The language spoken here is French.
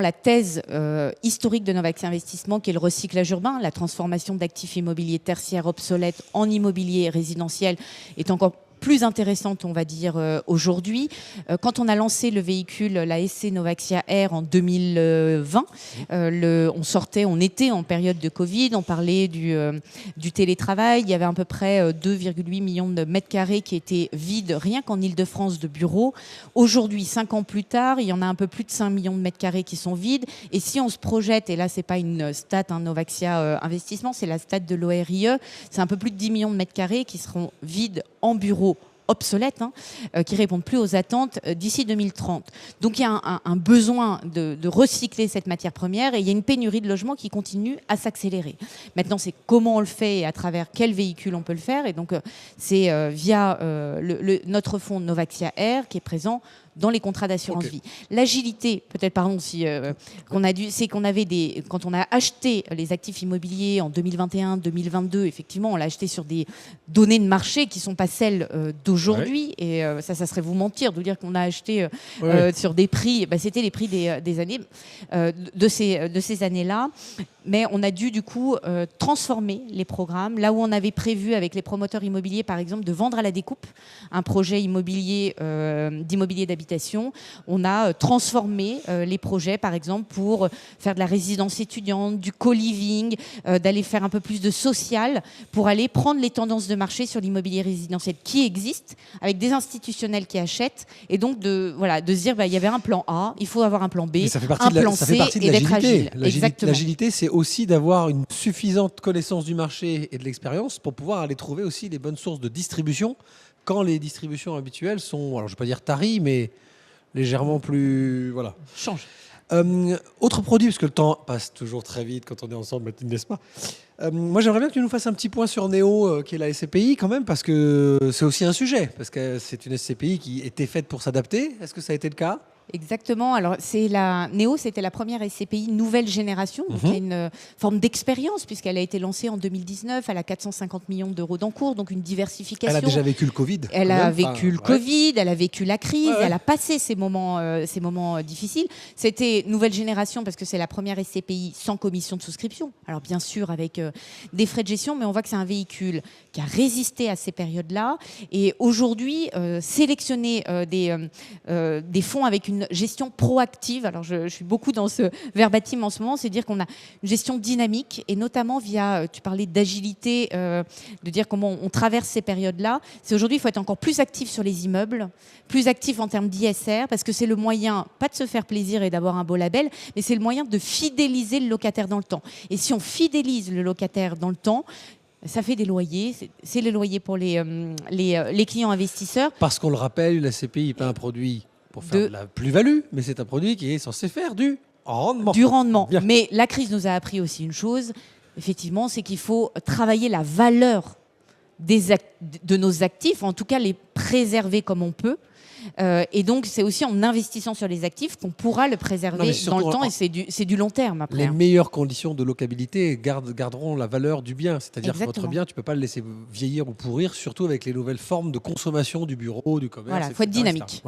La thèse historique de Novaxia Investissement, qui est le recyclage urbain, la transformation d'actifs immobiliers tertiaires obsolètes en immobilier résidentiel, est encore plus intéressante, on va dire, aujourd'hui. Quand on a lancé le véhicule, la SC Novaxia R en 2020, on était en période de Covid, on parlait du télétravail, il y avait à peu près 2,8 millions de mètres carrés qui étaient vides, rien qu'en Île-de-France, de bureaux. Aujourd'hui, 5 ans plus tard, il y en a un peu plus de 5 millions de mètres carrés qui sont vides. Et si on se projette, et là, c'est pas une stat, Novaxia Investissement, c'est la stat de l'ORIE, c'est un peu plus de 10 millions de mètres carrés qui seront vides en bureaux obsolètes, qui répondent plus aux attentes d'ici 2030. Donc il y a un besoin de recycler cette matière première et il y a une pénurie de logements qui continue à s'accélérer. Maintenant, c'est comment on le fait et à travers quel véhicule on peut le faire. Et donc c'est via notre fonds Novaxia R qui est présent dans les contrats d'assurance vie. L'agilité, peut-être, pardon, c'est qu'on avait quand on a acheté les actifs immobiliers en 2021, 2022, effectivement, on l'a acheté sur des données de marché qui ne sont pas celles d'aujourd'hui. Ouais. Et ça serait vous mentir de vous dire qu'on a acheté sur des prix, c'était les prix des années, de ces années-là. Mais on a dû, du coup, transformer les programmes. Là où on avait prévu, avec les promoteurs immobiliers, par exemple, de vendre à la découpe un projet immobilier d'immobilier d'habitation, on a transformé les projets, par exemple, pour faire de la résidence étudiante, du co-living, d'aller faire un peu plus de social, pour aller prendre les tendances de marché sur l'immobilier résidentiel qui existe, avec des institutionnels qui achètent, et donc de se dire, il y avait un plan A, il faut avoir un plan B, un plan C, et d'être agile. L'agilité, c'est aussi d'avoir une suffisante connaissance du marché et de l'expérience pour pouvoir aller trouver aussi les bonnes sources de distribution quand les distributions habituelles sont, alors je ne vais pas dire taries, mais légèrement plus... Voilà. Change. Autre produit, parce que le temps passe toujours très vite quand on est ensemble, Mathilde, n'est-ce pas? Moi, j'aimerais bien que tu nous fasses un petit point sur Néo, qui est la SCPI quand même, parce que c'est aussi un sujet, parce que c'est une SCPI qui était faite pour s'adapter. Est-ce que ça a été le cas? Exactement. Alors, Néo, c'était la première SCPI nouvelle génération, donc il y a une forme d'expérience puisqu'elle a été lancée en 2019. Elle a 450 millions d'euros d'encours, donc une diversification. Elle a déjà vécu le Covid. Elle a vécu le Covid, elle a vécu la crise, elle a passé ces moments difficiles. C'était nouvelle génération parce que c'est la première SCPI sans commission de souscription. Alors, bien sûr, avec des frais de gestion, mais on voit que c'est un véhicule qui a résisté à ces périodes-là. Et aujourd'hui, sélectionner des fonds avec une gestion proactive. Alors, je suis beaucoup dans ce verbatim en ce moment, c'est dire qu'on a une gestion dynamique et notamment via, tu parlais d'agilité, de dire comment on traverse ces périodes-là. C'est aujourd'hui, il faut être encore plus actif sur les immeubles, plus actif en termes d'ISR, parce que c'est le moyen, pas de se faire plaisir et d'avoir un beau label, mais c'est le moyen de fidéliser le locataire dans le temps. Et si on fidélise le locataire dans le temps, ça fait des loyers, c'est les loyers pour les clients investisseurs. Parce qu'on le rappelle, la SCPI n'est pas un produit pour faire de la plus-value, mais c'est un produit qui est censé faire du rendement. Du rendement. Bien. Mais la crise nous a appris aussi une chose, effectivement, c'est qu'il faut travailler la valeur de nos actifs, en tout cas les préserver comme on peut. Et donc, c'est aussi en investissant sur les actifs qu'on pourra le préserver dans le temps, et c'est du long terme après. Les meilleures conditions de locabilité garderont la valeur du bien. C'est-à-dire que votre bien, tu ne peux pas le laisser vieillir ou pourrir, surtout avec les nouvelles formes de consommation du bureau, du commerce. Voilà, il faut être dynamique.